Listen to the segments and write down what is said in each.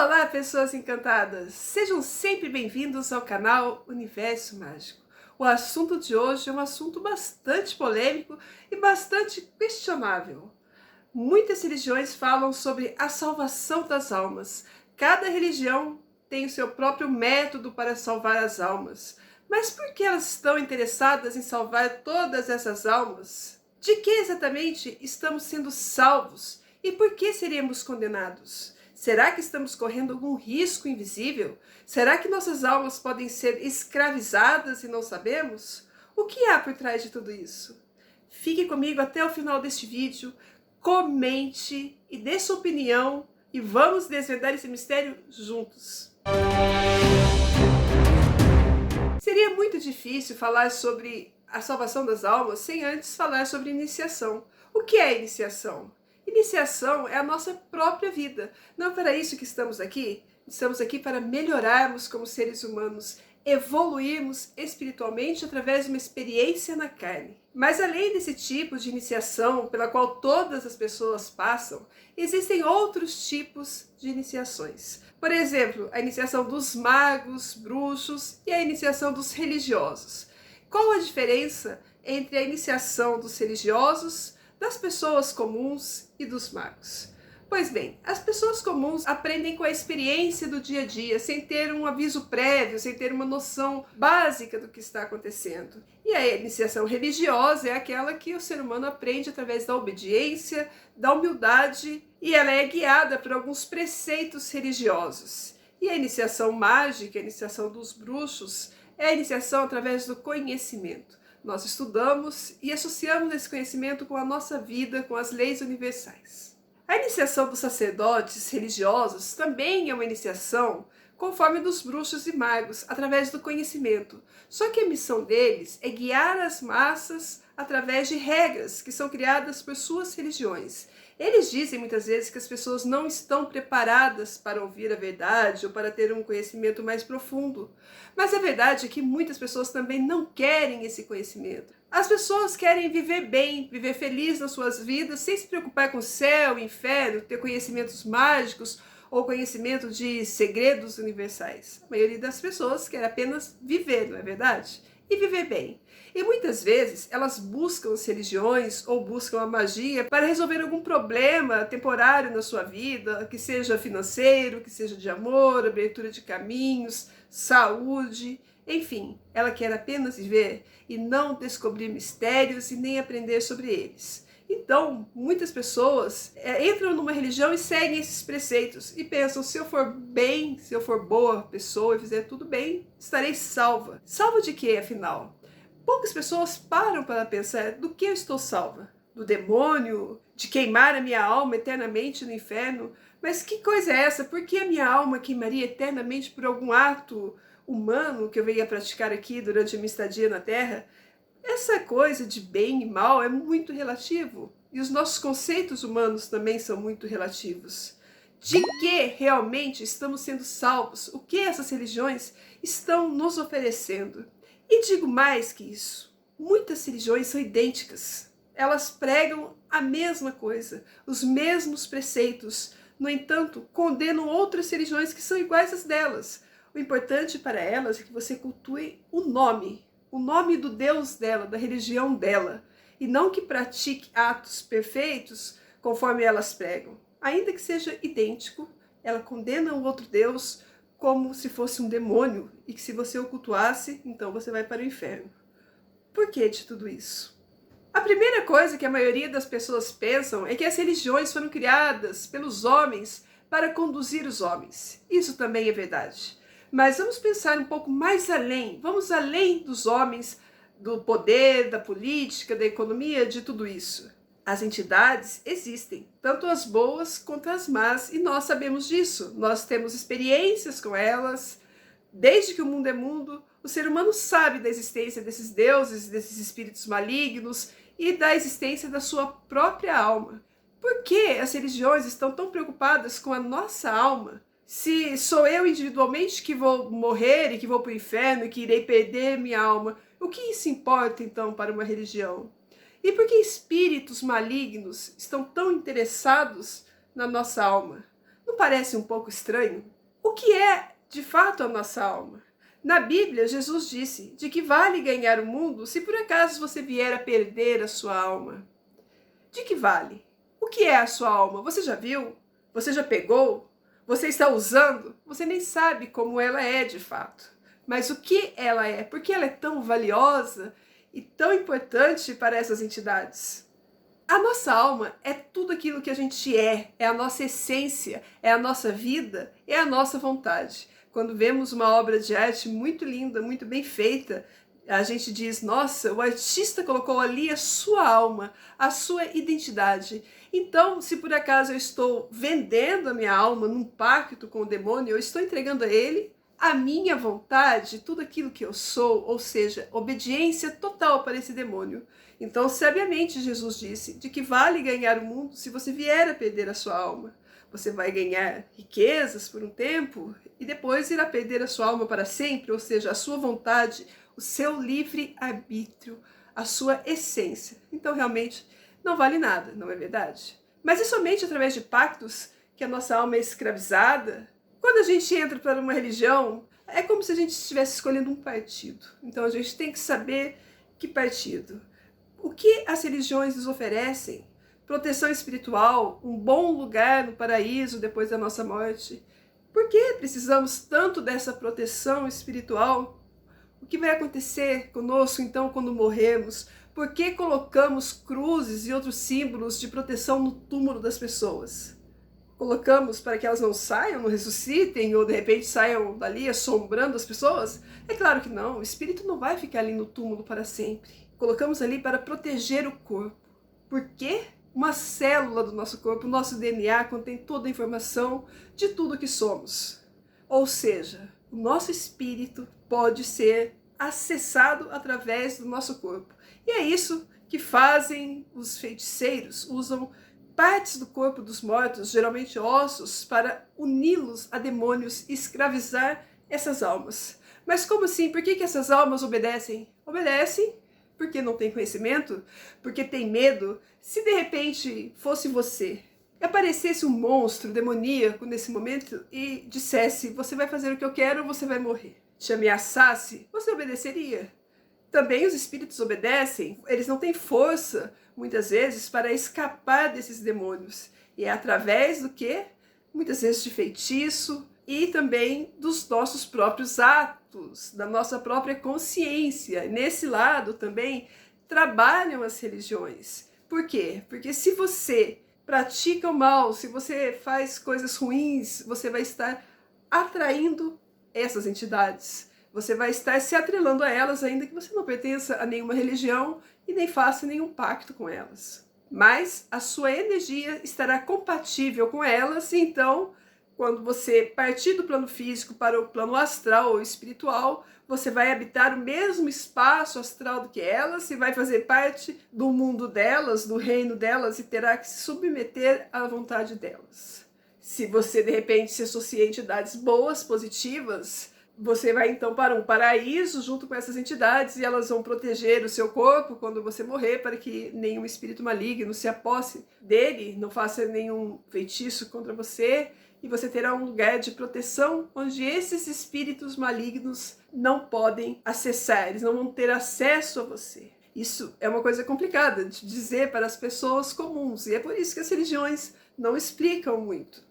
Olá, pessoas encantadas! Sejam sempre bem-vindos ao canal Universo Mágico. O assunto de hoje é um assunto bastante polêmico e bastante questionável. Muitas religiões falam sobre a salvação das almas. Cada religião tem o seu próprio método para salvar as almas. Mas por que elas estão interessadas em salvar todas essas almas? De que exatamente estamos sendo salvos? E por que seríamos condenados? Será que estamos correndo algum risco invisível? Será que nossas almas podem ser escravizadas e não sabemos? O que há por trás de tudo isso? Fique comigo até o final deste vídeo, comente e dê sua opinião e vamos desvendar esse mistério juntos. Seria muito difícil falar sobre a salvação das almas sem antes falar sobre iniciação. O que é iniciação? Iniciação é a nossa própria vida. Não é para isso que estamos aqui? Estamos aqui para melhorarmos como seres humanos, evoluirmos espiritualmente através de uma experiência na carne. Mas além desse tipo de iniciação pela qual todas as pessoas passam, existem outros tipos de iniciações. Por exemplo, a iniciação dos magos, bruxos e a iniciação dos religiosos. Qual a diferença entre a iniciação dos religiosos, das pessoas comuns e dos magos? Pois bem, as pessoas comuns aprendem com a experiência do dia a dia, sem ter um aviso prévio, sem ter uma noção básica do que está acontecendo. E a iniciação religiosa é aquela que o ser humano aprende através da obediência, da humildade, e ela é guiada por alguns preceitos religiosos. E a iniciação mágica, a iniciação dos bruxos, é a iniciação através do conhecimento. Nós estudamos e associamos esse conhecimento com a nossa vida, com as leis universais. A iniciação dos sacerdotes religiosos também é uma iniciação conforme dos bruxos e magos, através do conhecimento. Só que a missão deles é guiar as massas através de regras que são criadas por suas religiões. Eles dizem muitas vezes que as pessoas não estão preparadas para ouvir a verdade ou para ter um conhecimento mais profundo. Mas a verdade é que muitas pessoas também não querem esse conhecimento. As pessoas querem viver bem, viver feliz nas suas vidas, sem se preocupar com o céu, o inferno, ter conhecimentos mágicos ou conhecimento de segredos universais. A maioria das pessoas quer apenas viver, não é verdade? E viver bem. E muitas vezes elas buscam as religiões ou buscam a magia para resolver algum problema temporário na sua vida, que seja financeiro, que seja de amor, abertura de caminhos, saúde, enfim, ela quer apenas viver e não descobrir mistérios e nem aprender sobre eles. Então, muitas pessoas entram numa religião e seguem esses preceitos e pensam, se eu for bem, se eu for boa pessoa e fizer tudo bem, estarei salva. Salva de quê, afinal? Poucas pessoas param para pensar, do que eu estou salva? Do demônio? De queimar a minha alma eternamente no inferno? Mas que coisa é essa? Por que a minha alma queimaria eternamente por algum ato humano que eu venha praticar aqui durante a minha estadia na Terra? Essa coisa de bem e mal é muito relativo. E os nossos conceitos humanos também são muito relativos. De que realmente estamos sendo salvos? O que essas religiões estão nos oferecendo? E digo mais que isso. Muitas religiões são idênticas. Elas pregam a mesma coisa, os mesmos preceitos. No entanto, condenam outras religiões que são iguais às delas. O importante para elas é que você cultue o nome do Deus dela, da religião dela, e não que pratique atos perfeitos conforme elas pregam. Ainda que seja idêntico, ela condena o outro Deus como se fosse um demônio, e que se você o cultuasse, então você vai para o inferno. Por que de tudo isso? A primeira coisa que a maioria das pessoas pensam é que as religiões foram criadas pelos homens para conduzir os homens. Isso também é verdade. Mas vamos pensar um pouco mais além, vamos além dos homens, do poder, da política, da economia, de tudo isso. As entidades existem, tanto as boas quanto as más, e nós sabemos disso. Nós temos experiências com elas. Desde que o mundo é mundo, o ser humano sabe da existência desses deuses, desses espíritos malignos e da existência da sua própria alma. Por que as religiões estão tão preocupadas com a nossa alma? Se sou eu individualmente que vou morrer e que vou para o inferno e que irei perder minha alma, o que isso importa então para uma religião? E por que espíritos malignos estão tão interessados na nossa alma? Não parece um pouco estranho? O que é, de fato, a nossa alma? Na Bíblia, Jesus disse de que vale ganhar o mundo se por acaso você vier a perder a sua alma. De que vale? O que é a sua alma? Você já viu? Você já pegou? Você está usando? Você nem sabe como ela é de fato. Mas o que ela é? Por que ela é tão valiosa e tão importante para essas entidades? A nossa alma é tudo aquilo que a gente é a nossa essência, é a nossa vida, é a nossa vontade. Quando vemos uma obra de arte muito linda, muito bem feita, a gente diz, nossa, o artista colocou ali a sua alma, a sua identidade. Então, se por acaso eu estou vendendo a minha alma num pacto com o demônio, eu estou entregando a ele a minha vontade, tudo aquilo que eu sou, ou seja, obediência total para esse demônio. Então, sabiamente, Jesus disse de que vale ganhar o mundo se você vier a perder a sua alma. Você vai ganhar riquezas por um tempo e depois irá perder a sua alma para sempre, ou seja, a sua vontade, o seu livre-arbítrio, a sua essência. Então, realmente, não vale nada, não é verdade? Mas é somente através de pactos que a nossa alma é escravizada. Quando a gente entra para uma religião, é como se a gente estivesse escolhendo um partido. Então, a gente tem que saber que partido. O que as religiões nos oferecem? Proteção espiritual, um bom lugar no paraíso depois da nossa morte. Por que precisamos tanto dessa proteção espiritual? O que vai acontecer conosco então quando morremos? Por que colocamos cruzes e outros símbolos de proteção no túmulo das pessoas? Colocamos para que elas não saiam, não ressuscitem ou de repente saiam dali assombrando as pessoas? É claro que não, o espírito não vai ficar ali no túmulo para sempre. Colocamos ali para proteger o corpo. Por quê? Uma célula do nosso corpo, o nosso DNA, contém toda a informação de tudo que somos. Ou seja, o nosso espírito pode ser acessado através do nosso corpo. E é isso que fazem os feiticeiros, usam partes do corpo dos mortos, geralmente ossos, para uni-los a demônios e escravizar essas almas. Mas como assim? Por que essas almas obedecem? Obedecem porque não tem conhecimento, porque tem medo. Se de repente fosse você, e aparecesse um monstro demoníaco nesse momento e dissesse, você vai fazer o que eu quero ou você vai morrer, te ameaçasse, você obedeceria? Também os espíritos obedecem, eles não têm força, muitas vezes, para escapar desses demônios. E é através do quê? Muitas vezes de feitiço e também dos nossos próprios atos, da nossa própria consciência. Nesse lado também trabalham as religiões. Por quê? Porque se você pratica o mal, se você faz coisas ruins, você vai estar atraindo essas entidades. Você vai estar se atrelando a elas, ainda que você não pertença a nenhuma religião e nem faça nenhum pacto com elas. Mas a sua energia estará compatível com elas, e então, quando você partir do plano físico para o plano astral ou espiritual, você vai habitar o mesmo espaço astral do que elas e vai fazer parte do mundo delas, do reino delas, e terá que se submeter à vontade delas. Se você, de repente, se associa a entidades boas, positivas, você vai então para um paraíso junto com essas entidades e elas vão proteger o seu corpo quando você morrer para que nenhum espírito maligno se aposse dele, não faça nenhum feitiço contra você, e você terá um lugar de proteção onde esses espíritos malignos não podem acessar, eles não vão ter acesso a você. Isso é uma coisa complicada de dizer para as pessoas comuns e é por isso que as religiões não explicam muito.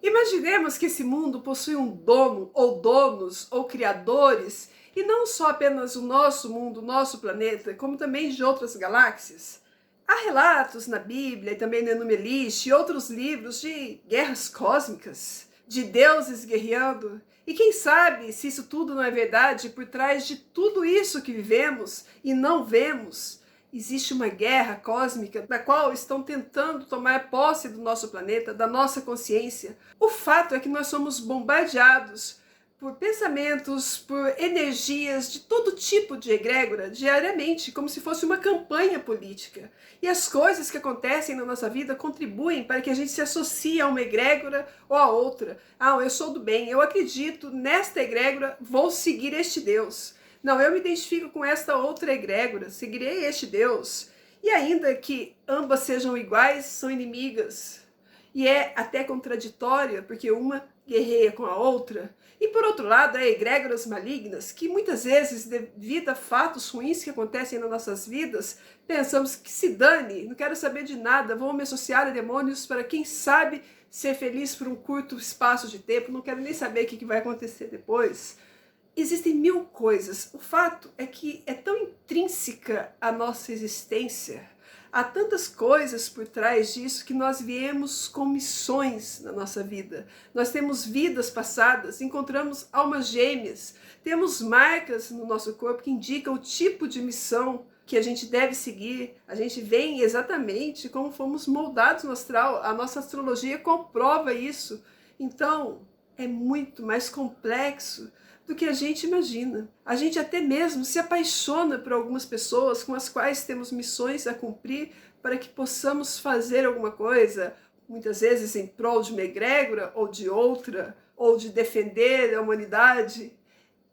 Imaginemos que esse mundo possui um dono, ou donos, ou criadores, e não só apenas o nosso mundo, o nosso planeta, como também de outras galáxias. Há relatos na Bíblia e também no Enumelist e outros livros de guerras cósmicas, de deuses guerreando. E quem sabe se isso tudo não é verdade, por trás de tudo isso que vivemos e não vemos, existe uma guerra cósmica da qual estão tentando tomar posse do nosso planeta, da nossa consciência. O fato é que nós somos bombardeados por pensamentos, por energias de todo tipo de egrégora diariamente, como se fosse uma campanha política. E as coisas que acontecem na nossa vida contribuem para que a gente se associe a uma egrégora ou a outra. Ah, eu sou do bem, eu acredito nesta egrégora, vou seguir este Deus. Não, eu me identifico com esta outra egrégora, seguirei este Deus. E ainda que ambas sejam iguais, são inimigas. e é até contraditória, porque uma guerreia com a outra. E por outro lado, há egrégoras malignas que muitas vezes, devido a fatos ruins que acontecem nas nossas vidas, pensamos que se dane, não quero saber de nada, vou me associar a demônios para, quem sabe, ser feliz por um curto espaço de tempo, não quero nem saber o que vai acontecer depois. Existem mil coisas. O fato é que é tão intrínseca a nossa existência, há tantas coisas por trás disso, que nós viemos com missões na nossa vida. Nós temos vidas passadas, encontramos almas gêmeas, temos marcas no nosso corpo que indicam o tipo de missão que a gente deve seguir. A gente vem exatamente como fomos moldados no astral. A nossa astrologia comprova isso. Então, é muito mais complexo do que a gente imagina. A gente até mesmo se apaixona por algumas pessoas com as quais temos missões a cumprir para que possamos fazer alguma coisa, muitas vezes em prol de uma egrégora ou de outra, ou de defender a humanidade.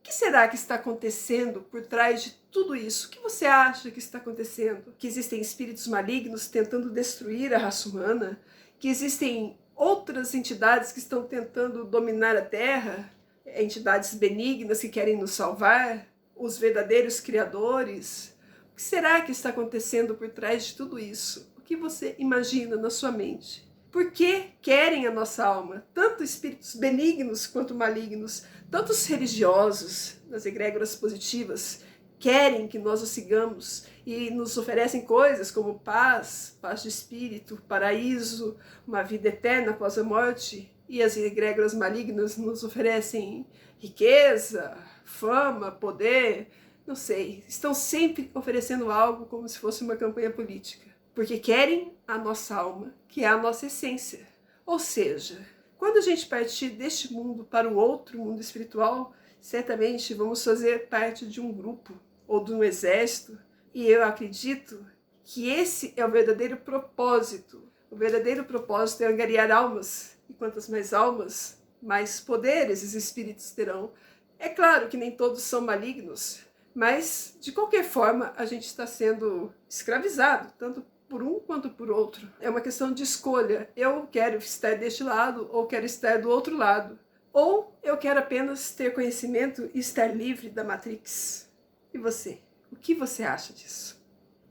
O que será que está acontecendo por trás de tudo isso? O que você acha que está acontecendo? Que existem espíritos malignos tentando destruir a raça humana? Que existem outras entidades que estão tentando dominar a Terra? Entidades benignas que querem nos salvar? Os verdadeiros criadores? O que será que está acontecendo por trás de tudo isso? O que você imagina na sua mente? Por que querem a nossa alma? Tanto espíritos benignos quanto malignos, tantos religiosos, nas egrégoras positivas, querem que nós os sigamos e nos oferecem coisas como paz, paz de espírito, paraíso, uma vida eterna após a morte. E as egrégoras malignas nos oferecem riqueza, fama, poder, não sei. Estão sempre oferecendo algo como se fosse uma campanha política. Porque querem a nossa alma, que é a nossa essência. Ou seja, quando a gente partir deste mundo para o outro mundo espiritual, certamente vamos fazer parte de um grupo ou de um exército. E eu acredito que esse é o verdadeiro propósito. O verdadeiro propósito é angariar almas. E quantas mais almas, mais poderes os espíritos terão. É claro que nem todos são malignos, mas de qualquer forma a gente está sendo escravizado, tanto por um quanto por outro. É uma questão de escolha. Eu quero estar deste lado ou quero estar do outro lado. Ou eu quero apenas ter conhecimento e estar livre da Matrix. E você? O que você acha disso?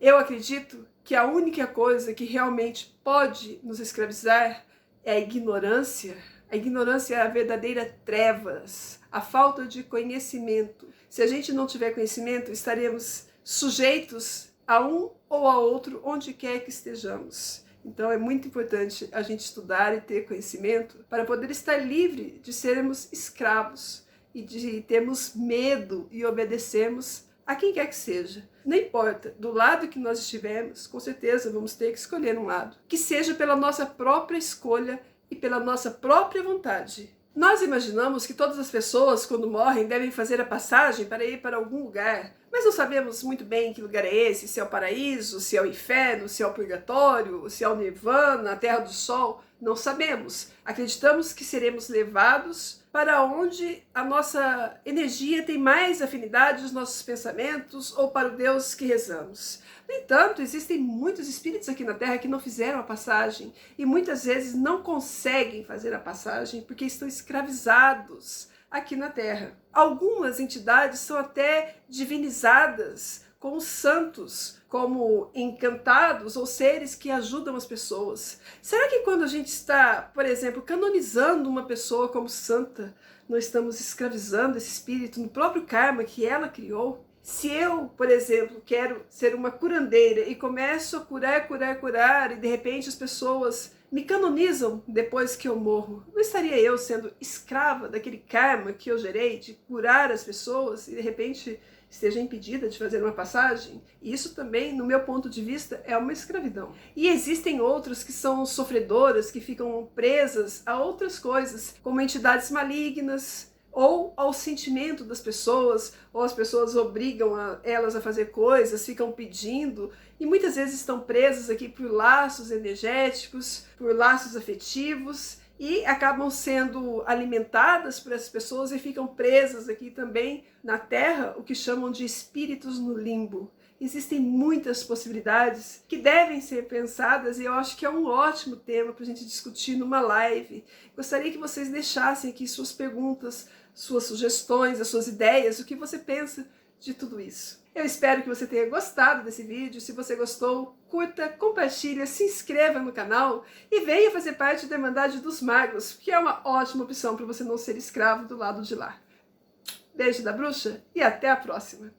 Eu acredito que a única coisa que realmente pode nos escravizar é a ignorância. A ignorância é a verdadeira trevas, a falta de conhecimento. Se a gente não tiver conhecimento, estaremos sujeitos a um ou a outro, onde quer que estejamos. Então é muito importante a gente estudar e ter conhecimento para poder estar livre de sermos escravos e de termos medo e obedecermos a quem quer que seja. Não importa, do lado que nós estivermos, com certeza vamos ter que escolher um lado. Que seja pela nossa própria escolha e pela nossa própria vontade. Nós imaginamos que todas as pessoas, quando morrem, devem fazer a passagem para ir para algum lugar. Mas não sabemos muito bem que lugar é esse, se é o paraíso, se é o inferno, se é o purgatório, se é o nirvana, a terra do sol. Não sabemos. Acreditamos que seremos levados para onde a nossa energia tem mais afinidade, os nossos pensamentos, ou para o Deus que rezamos. No entanto, existem muitos espíritos aqui na Terra que não fizeram a passagem e muitas vezes não conseguem fazer a passagem porque estão escravizados aqui na Terra. Algumas entidades são até divinizadas como santos, como encantados ou seres que ajudam as pessoas. Será que quando a gente está, por exemplo, canonizando uma pessoa como santa, nós estamos escravizando esse espírito no próprio karma que ela criou? Se eu, por exemplo, quero ser uma curandeira e começo a curar, e de repente as pessoas me canonizam depois que eu morro, não estaria eu sendo escrava daquele karma que eu gerei de curar as pessoas e de repente esteja impedida de fazer uma passagem? Isso também, no meu ponto de vista, é uma escravidão. E existem outros que são sofredoras, que ficam presas a outras coisas, como entidades malignas, ou ao sentimento das pessoas, ou as pessoas obrigam elas a fazer coisas, ficam pedindo, e muitas vezes estão presas aqui por laços energéticos, por laços afetivos, e acabam sendo alimentadas por essas pessoas e ficam presas aqui também na Terra, o que chamam de espíritos no limbo. Existem muitas possibilidades que devem ser pensadas e eu acho que é um ótimo tema para a gente discutir numa live. Gostaria que vocês deixassem aqui suas perguntas, suas sugestões, as suas ideias, o que você pensa de tudo isso. Eu espero que você tenha gostado desse vídeo. Se você gostou, curta, compartilha, se inscreva no canal e venha fazer parte da Irmandade dos Magos, que é uma ótima opção para você não ser escravo do lado de lá. Beijo da bruxa e até a próxima!